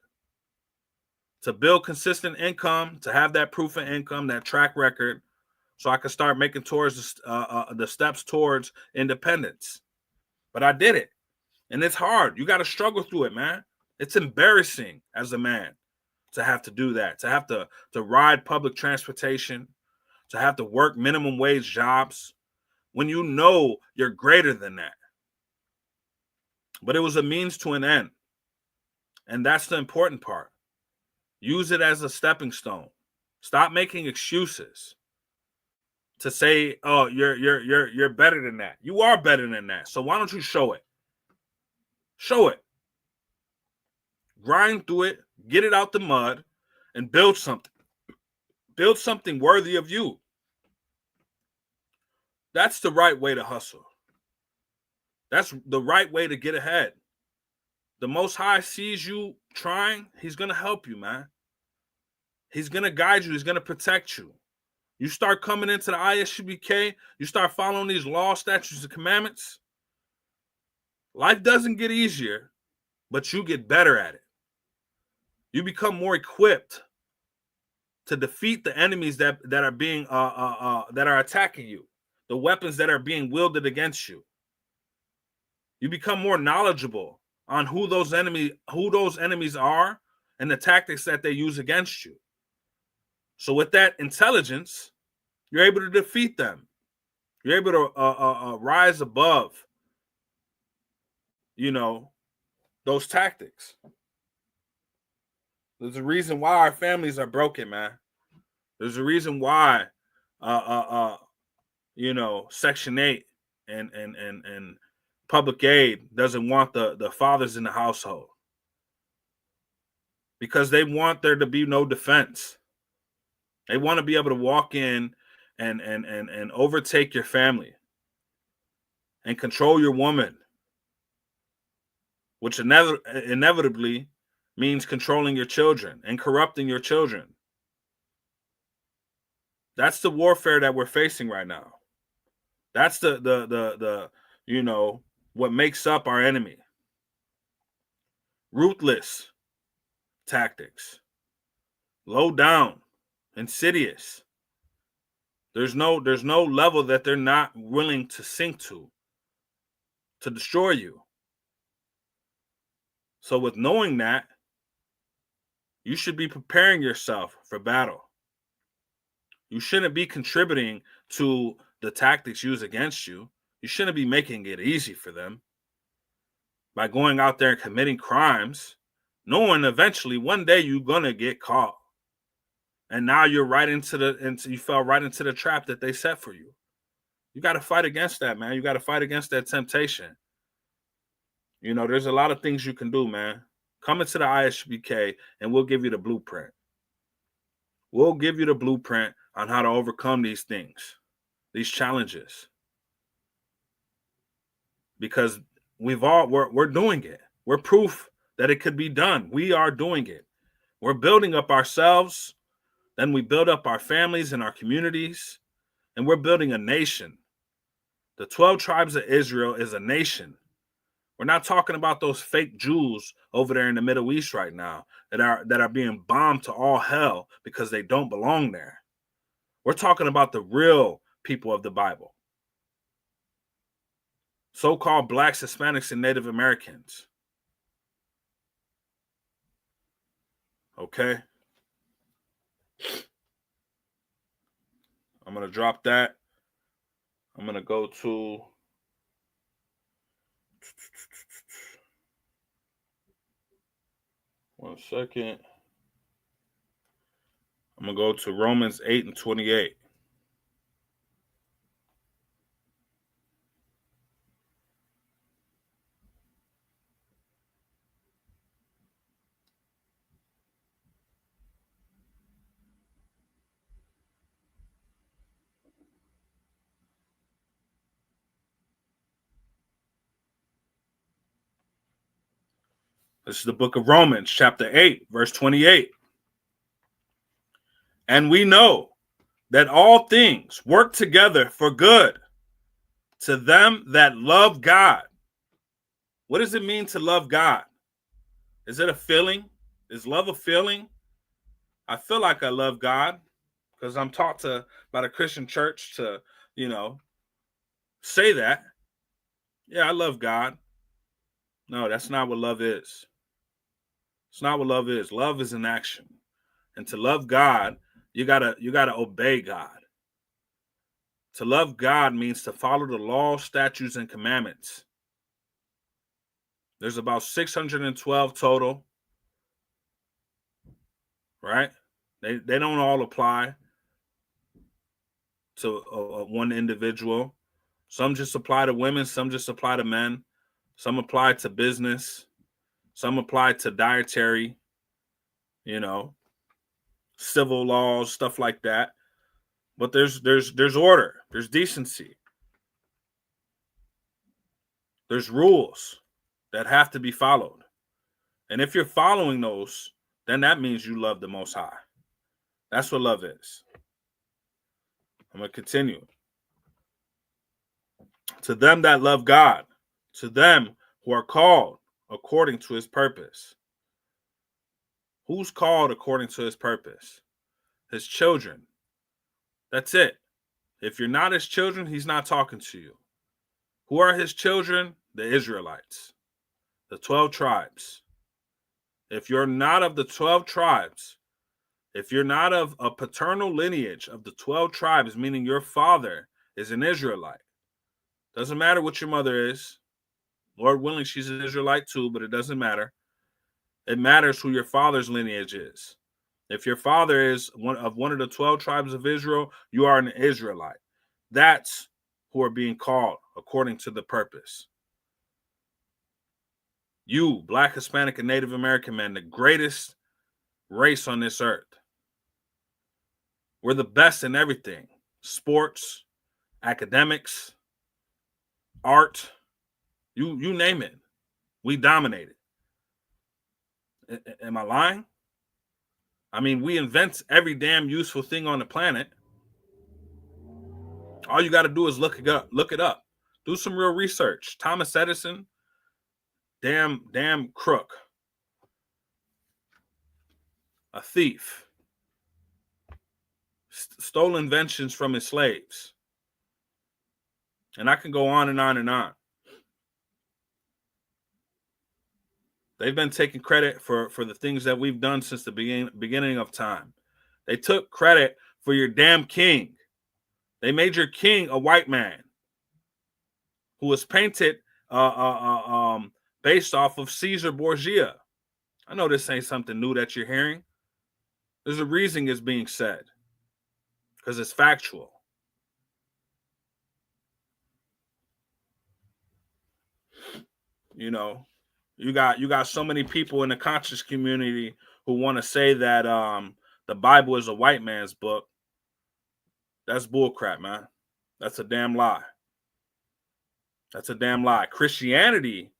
To build consistent income, to have that proof of income, that track record, so I could start making towards the steps towards independence. But I did it. And it's hard. You got to struggle through it, man. It's embarrassing as a man to have to do that, to have to ride public transportation, to have to work minimum wage jobs when you know you're greater than that. But it was a means to an end. And that's the important part. Use it as a stepping stone. Stop making excuses. to say, oh, you're better than that. You are better than that. So why don't you show it? Show it. Grind through it, get it out the mud, and build something. Build something worthy of you. That's the right way to hustle. That's the right way to get ahead. The Most High sees you trying, he's going to help you, man. He's going to guide you. He's going to protect you. You start coming into the ISUBK, you start following these laws, statutes, and commandments. Life doesn't get easier, but you get better at it. You become more equipped to defeat the enemies that are being that are attacking you, the weapons that are being wielded against you. You become more knowledgeable on who those enemies are and the tactics that they use against you. So with that intelligence, you're able to defeat them. You're able to rise above, those tactics. There's a reason why our families are broken, man. There's a reason why, Section 8 and public aid doesn't want the fathers in the household, because they want there to be no defense. They want to be able to walk in and overtake your family and control your woman, which inevitably means controlling your children and corrupting your children. That's the warfare that we're facing right now. That's the what makes up our enemy. Ruthless tactics, low down, insidious. There's no level that they're not willing to sink to destroy you. So with knowing that, you should be preparing yourself for battle. You shouldn't be contributing to the tactics used against you. You shouldn't be making it easy for them by going out there and committing crimes, knowing eventually one day you're gonna get caught. And now you're right you fell right into the trap that they set for you. You got to fight against that, man. You got to fight against that temptation. There's a lot of things you can do, man. Come into the ISBK and we'll give you the blueprint. We'll give you the blueprint on how to overcome these things, these challenges. Because we're doing it. We're proof that it could be done. We are doing it. We're building up ourselves. Then we build up our families and our communities, and we're building a nation. The 12 tribes of Israel is a nation. We're not talking about those fake Jews over there in the Middle East right now that are being bombed to all hell because they don't belong there. We're talking about the real people of the Bible. So-called Blacks, Hispanics, and Native Americans. Okay? I'm going to drop that. I'm going to go to one second. I'm going to go to Romans 8:28. This is the book of Romans, chapter 8, verse 28. And we know that all things work together for good to them that love God. What does it mean to love God? Is it a feeling? Is love a feeling? I feel like I love God because I'm taught by the Christian church to, say that. Yeah, I love God. No, that's not what love is. It's not what love is. Love is an action. And to love God, you gotta obey God. To love God means to follow the law, statutes, and commandments. There's about 612 total, right? They don't all apply to one individual. Some just apply to women. Some just apply to men. Some apply to business. Some apply to dietary, civil laws, stuff like that. But there's order. There's decency. There's rules that have to be followed. And if you're following those, then that means you love the Most High. That's what love is. I'm going to continue. To them that love God, to them who are called according to his purpose. Who's called according to his purpose? His children. That's it. If you're not his children, he's not talking to you. Who are his children? The Israelites. The 12 tribes. If you're not of the 12 tribes, if you're not of a paternal lineage of the 12 tribes, meaning your father is an Israelite, doesn't matter what your mother is. Lord willing, she's an Israelite too, but it doesn't matter. It matters who your father's lineage is. If your father is one of the 12 tribes of Israel, you are an Israelite. That's who are being called according to the purpose. You, Black, Hispanic, and Native American men, the greatest race on this earth. We're the best in everything. Sports, academics, art, you name it. We dominate it. Am I lying? I mean, we invent every damn useful thing on the planet. All you got to do is look it up. Do some real research. Thomas Edison, damn crook. A thief. Stole inventions from his slaves. And I can go on and on and on. They've been taking credit for the things that we've done since the beginning of time. They took credit for your damn king. They made your king a white man who was painted based off of Caesar Borgia. I know this ain't something new that you're hearing. There's a reason it's being said because it's factual. You know, you got so many people in the conscious community who want to say that the Bible is a white man's book. That's bullcrap, man. That's a damn lie. That's a damn lie. Christianity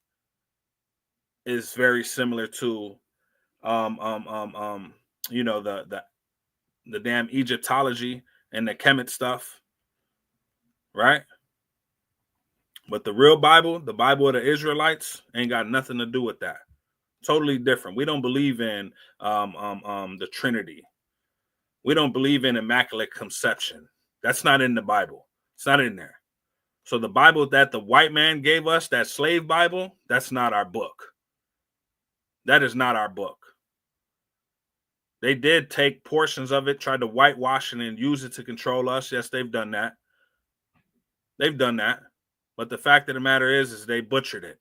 is very similar to you know, the damn Egyptology and the Kemet stuff, right? But the real Bible, the Bible of the Israelites, ain't got nothing to do with that. Totally different. We don't believe in the Trinity. We don't believe in Immaculate Conception. That's not in the Bible. It's not in there. So the Bible that the white man gave us, that slave Bible, that's not our book. That is not our book. They did take portions of it, tried to whitewash it and use it to control us. Yes, they've done that. They've done that. But the fact of the matter is they butchered it.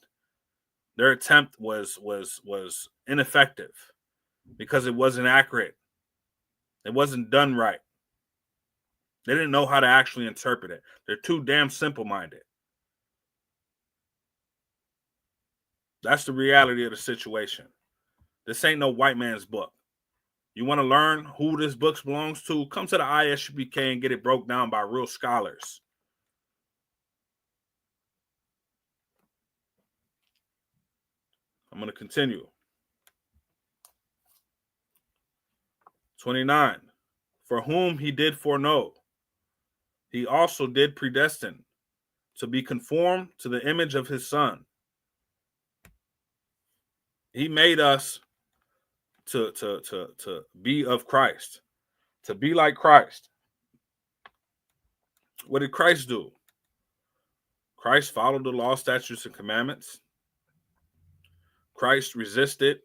Their attempt was ineffective because it wasn't accurate. It wasn't done right. They didn't know how to actually interpret it. They're too damn simple-minded. That's the reality of the situation. This ain't no white man's book. You want to learn who this book belongs to? Come to the ISUBK and get it broke down by real scholars. I'm going to continue. 29. For whom he did foreknow, he also did predestine to be conformed to the image of his son. He made us to be of Christ, to be like Christ. What did Christ do? Christ followed the law, statutes, and commandments. Christ resisted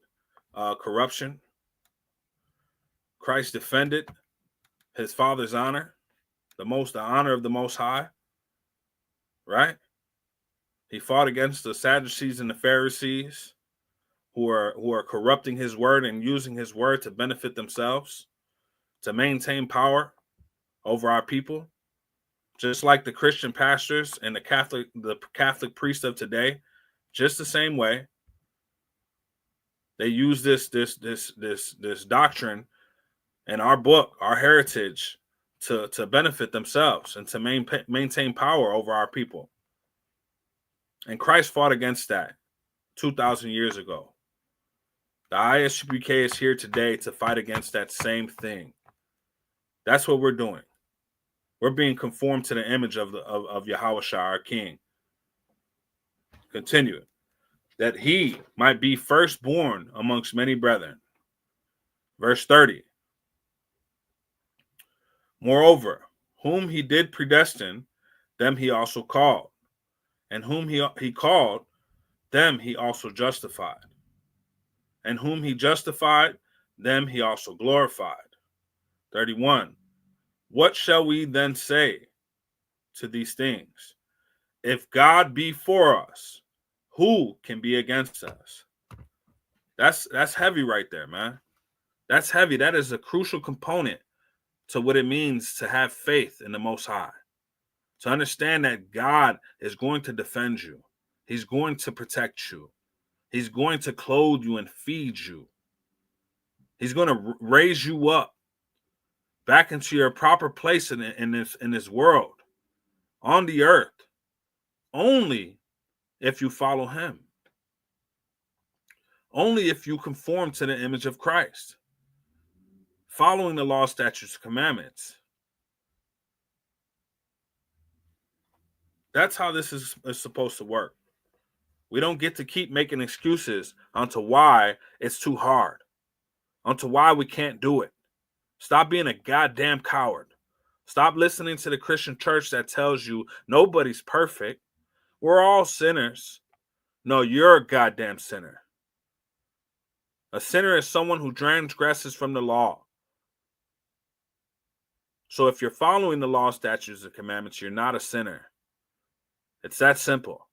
corruption. Christ defended his Father's honor, the honor of the Most High, right? He fought against the Sadducees and the Pharisees who are corrupting his word and using his word to benefit themselves, to maintain power over our people. just like the Christian pastors and the Catholic priest of today, just the same way. They use this doctrine and our book, our heritage, to benefit themselves and to maintain power over our people. And Christ fought against that 2,000 years ago. The ISUPK is here today to fight against that same thing. That's what we're doing. We're being conformed to the image of Yahushua, our King. Continue. That he might be firstborn amongst many brethren. Verse 30. Moreover, whom he did predestine, them he also called. And whom he called, them he also justified. And whom he justified, them he also glorified. 31. What shall we then say to these things? If God be for us, who can be against us? That's heavy right there, man. That's heavy. That is a crucial component to what it means to have faith in the Most High. To understand that God is going to defend you. He's going to protect you. He's going to clothe you and feed you. He's going to raise you up back into your proper place in this world, on the earth, only if you follow him. Only if you conform to the image of Christ, following the law, statutes, commandments. That's how this is supposed to work. We don't get to keep making excuses onto why it's too hard, onto why we can't do it. Stop being a goddamn coward. Stop listening to the Christian church that tells you nobody's perfect. We're all sinners. No, you're a goddamn sinner. A sinner is someone who transgresses from the law. So if you're following the law, statutes, and commandments, you're not a sinner. It's that simple.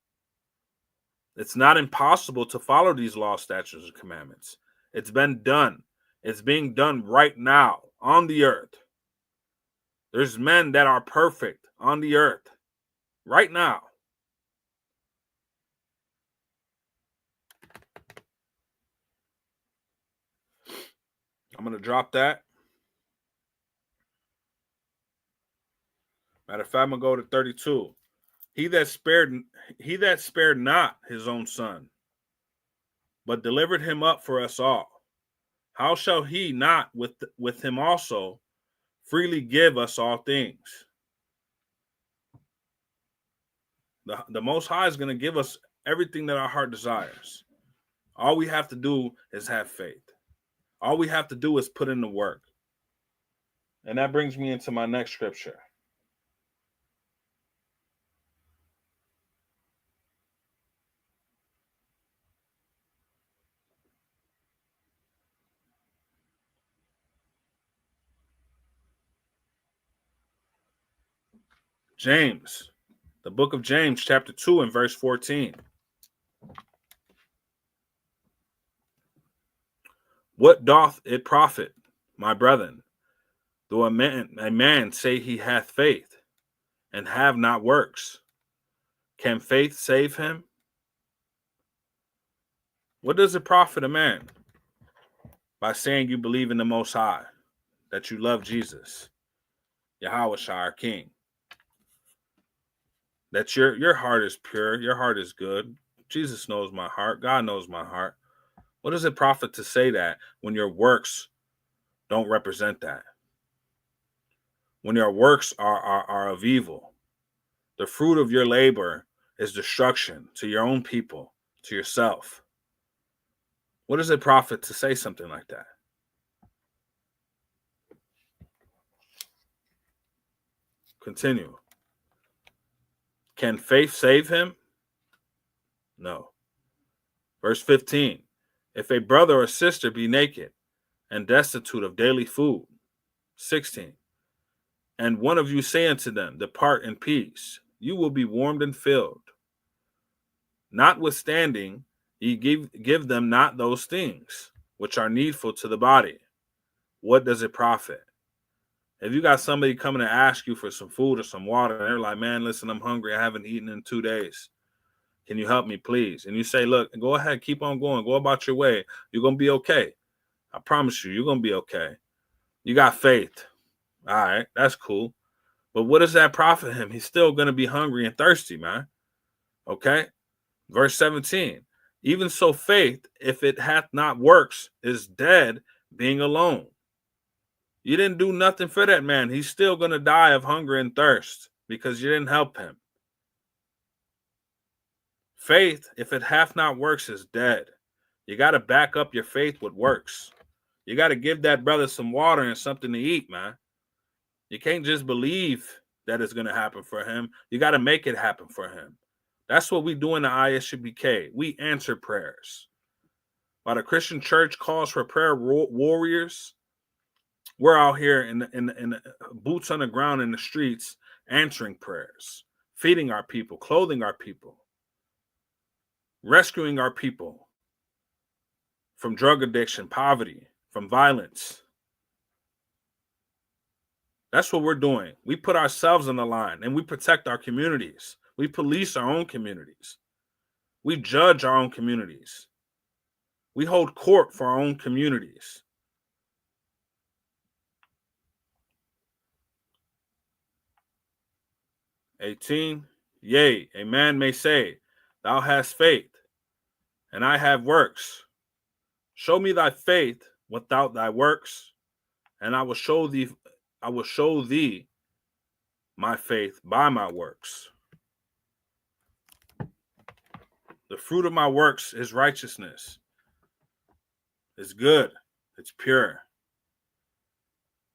It's not impossible to follow these law, statutes, and commandments. It's been done. It's being done right now on the earth. There's men that are perfect on the earth right now. I'm going to drop that. Matter of fact, I'm going to go to 32. He that spared not his own son, but delivered him up for us all, how shall he not with him also freely give us all things? The Most High is going to give us everything that our heart desires. All we have to do is have faith. All we have to do is put in the work. And that brings me into my next scripture. James, the book of James, chapter 2 and verse 14. What doth it profit, my brethren, though a man say he hath faith, and have not works? Can faith save him? What does it profit a man by saying you believe in the Most High, that you love Jesus, Yahushua, our King, that your heart is pure, your heart is good? Jesus knows my heart. God knows my heart. What does it profit to say that when your works don't represent that? When your works are of evil? The fruit of your labor is destruction to your own people, to yourself. What does it profit to say something like that? Continue. Can faith save him? No. Verse 15. If a brother or sister be naked and destitute of daily food. 16. And one of you say unto them, depart in peace, you will be warmed and filled. Notwithstanding, ye give them not those things which are needful to the body. What does it profit? If you got somebody coming to ask you for some food or some water, and they're like, man, listen, I'm hungry. I haven't eaten in 2 days. Can you help me, please? And you say, look, go ahead, keep on going. Go about your way. You're going to be okay. I promise you, you're going to be okay. You got faith. All right, that's cool. But what does that profit him? He's still going to be hungry and thirsty, man. Okay? Verse 17. Even so, faith, if it hath not works, is dead, being alone. You didn't do nothing for that man. He's still going to die of hunger and thirst because you didn't help him. Faith, if it hath not works, is dead. You got to back up your faith with works. You got to give that brother some water and something to eat, man. You can't just believe that it's going to happen for him. You got to make it happen for him. That's what we do in the ISUBK. We answer prayers. While the Christian church calls for prayer warriors, we're out here in the boots on the ground in the streets answering prayers, feeding our people, clothing our people, rescuing our people from drug addiction, poverty, from violence. That's what we're doing. We put ourselves on the line and we protect our communities. We police our own communities. We judge our own communities. We hold court for our own communities. "18, yea, a man may say, thou hast faith, and I have works. Show me thy faith without thy works, and I will show thee my faith by my works. The fruit of my works is righteousness. It's good. It's pure.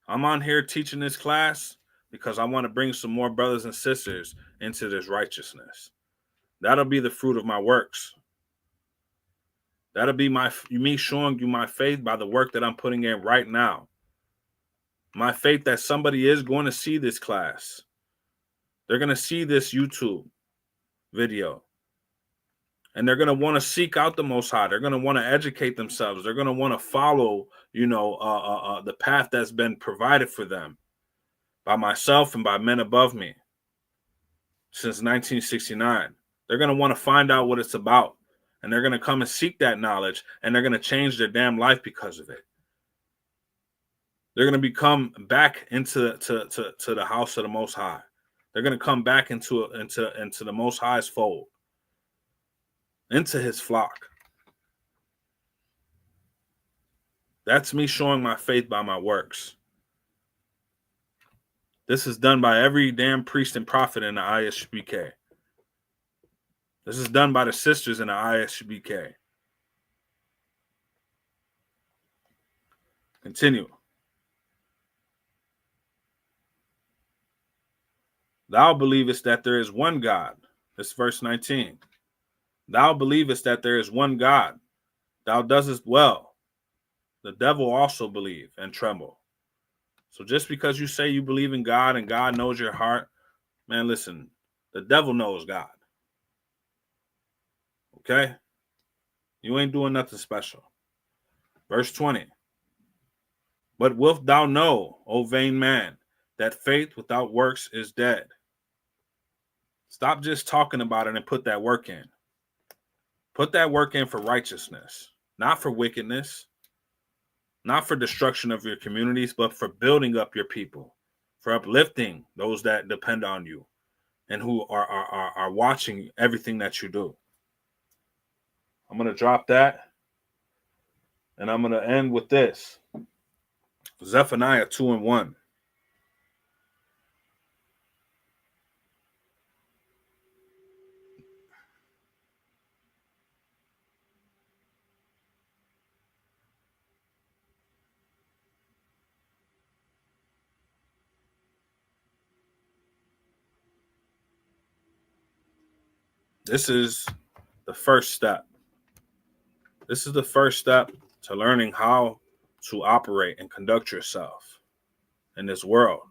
I'm on here teaching this class because I want to bring some more brothers and sisters into this righteousness. That'll be the fruit of my works. That'll be me showing you my faith by the work that I'm putting in right now. My faith that somebody is going to see this class. They're going to see this YouTube video. And they're going to want to seek out the Most High. They're going to want to educate themselves. They're going to want to follow, the path that's been provided for them by myself and by men above me since 1969. They're going to want to find out what it's about. And they're going to come and seek that knowledge. And they're going to change their damn life because of it. They're going to become back into the house of the Most High. They're going to come back into the Most High's fold, into his flock. That's me showing my faith by my works. This is done by every damn priest and prophet in the ISUBK. This is done by the sisters in the ISUBK. Continue. Thou believest that there is one God. This is verse 19. Thou believest that there is one God. Thou doest well. The devil also believe and tremble. So just because you say you believe in God and God knows your heart, man, listen, the devil knows God. Okay? You ain't doing nothing special. Verse 20. But wilt thou know, O vain man, that faith without works is dead? Stop just talking about it and put that work in. Put that work in for righteousness, not for wickedness, not for destruction of your communities, but for building up your people, for uplifting those that depend on you and who are watching everything that you do. I'm going to drop that, and I'm going to end with this. Zephaniah 2:1. This is the first step. This is the first step to learning how to operate and conduct yourself in this world.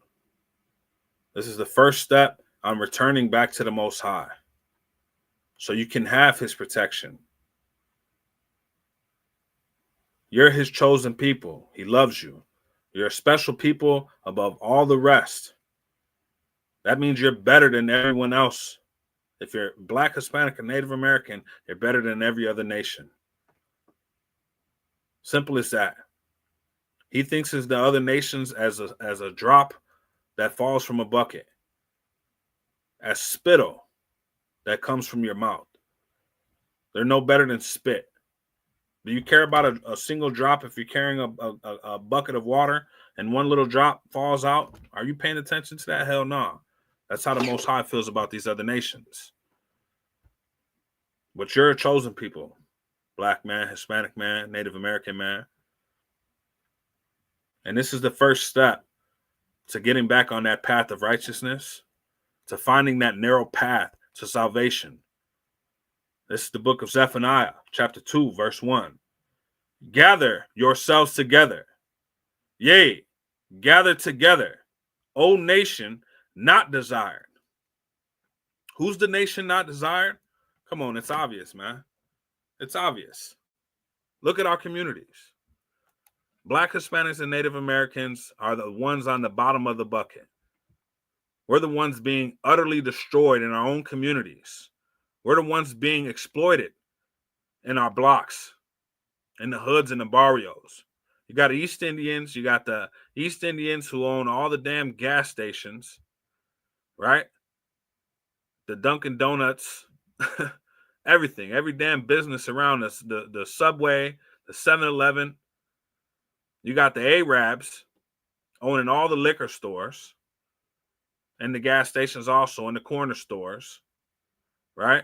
This is the first step on returning back to the Most High so you can have his protection. You're his chosen people. He loves you. You're a special people above all the rest. That means you're better than everyone else. If you're Black, Hispanic, and Native American, you're better than every other nation. Simple as that. He thinks of the other nations as a drop that falls from a bucket, as spittle that comes from your mouth. They're no better than spit. Do you care about a single drop if you're carrying a bucket of water and one little drop falls out? Are you paying attention to that? Hell no. That's how the Most High feels about these other nations. But you're a chosen people. Black man, Hispanic man, Native American man. And this is the first step to getting back on that path of righteousness, to finding that narrow path to salvation. This is the book of Zephaniah, chapter 2, verse 1. Gather yourselves together. Yea, gather together, O nation not desired. Who's the nation not desired? Come on, it's obvious, man. It's obvious. Look at our communities. Black, Hispanics, and Native Americans are the ones on the bottom of the bucket. We're the ones being utterly destroyed in our own communities. We're the ones being exploited in our blocks, in the hoods and the barrios. You got East Indians. You got the East Indians who own all the damn gas stations, right? The Dunkin' Donuts, everything, every damn business around us, the Subway, the 7-Eleven. You got the Arabs owning all the liquor stores and the gas stations also, and the corner stores, right?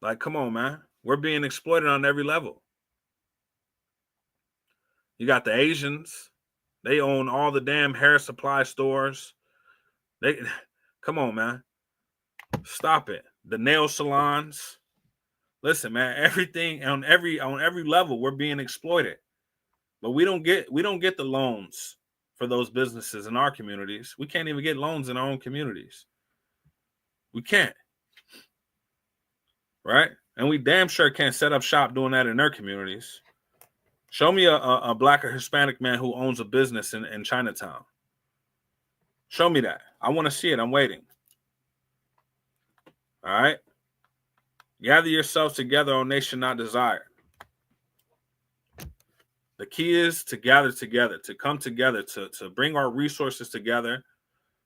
Like, come on, man. We're being exploited on every level. You got the Asians. They own all the damn hair supply stores. Come on, man. Stop it. The nail salons. Listen, man, everything on every level, we're being exploited. But we don't get the loans for those businesses in our communities. We can't even get loans in our own communities. We can't. Right? And we damn sure can't set up shop doing that in their communities. Show me a Black or Hispanic man who owns a business in Chinatown. Show me that. I want to see it. I'm waiting. All right? Gather yourselves together, O nation not desired. The key is to gather together, to come together, to bring our resources together,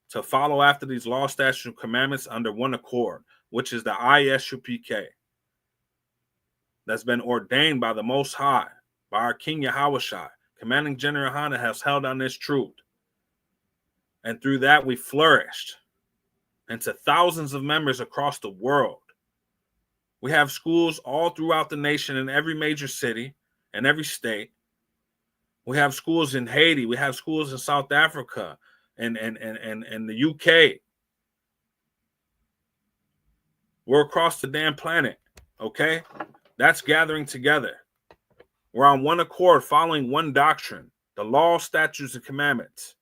to follow after these law, statutes, and commandments under one accord, which is the ISUPK. That's been ordained by the Most High, by our King Yahushua. Commanding General Hana has held on this truth. And through that, we flourished into thousands of members across the world. We have schools all throughout the nation in every major city and every state. We have schools in Haiti. We have schools in South Africa and the UK. We're across the damn planet, okay? That's gathering together. We're on one accord, following one doctrine, the law, statutes, and commandments.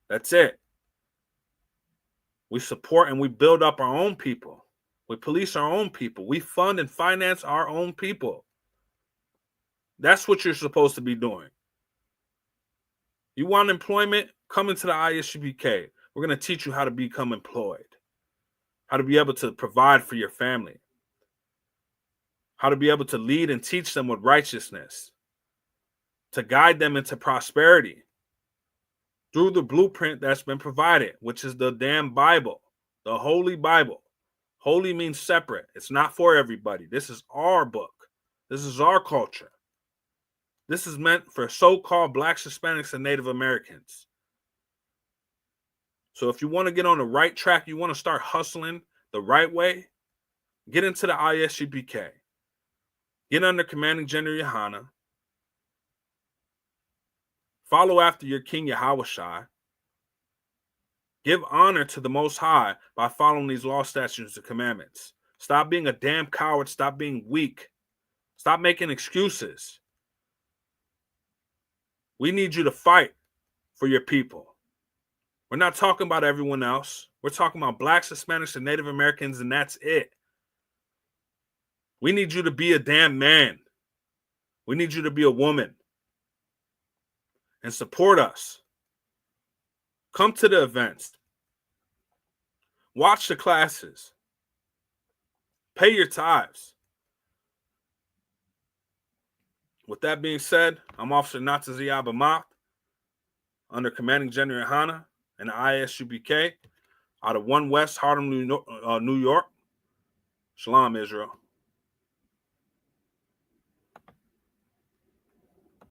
That's it. We support and we build up our own people. We police our own people. We fund and finance our own people. That's what you're supposed to be doing. You want employment? Come into the ISUPK. We're going to teach you how to become employed, how to be able to provide for your family, how to be able to lead and teach them with righteousness, to guide them into prosperity through the blueprint that's been provided, which is the damn Bible, the Holy Bible. Holy means separate. It's not for everybody. This is our book. This is our culture. This is meant for so-called Blacks, Hispanics, and Native Americans. So if you want to get on the right track, you want to start hustling the right way, get into the ISUPK. Get under Commanding General Yohana. Follow after your King Yahushua. Give honor to the Most High by following these law, statutes, and commandments. Stop being a damn coward. Stop being weak. Stop making excuses. We need you to fight for your people. We're not talking about everyone else. We're talking about Blacks, Hispanics, and Native Americans, and that's it. We need you to be a damn man. We need you to be a woman. and support us. Come to the events. Watch the classes. Pay your tithes. With that being said, I'm Officer Natazi Abamat under Commanding General Hana and the ISUBK out of 1 West Harlem, New York. Shalom, Israel.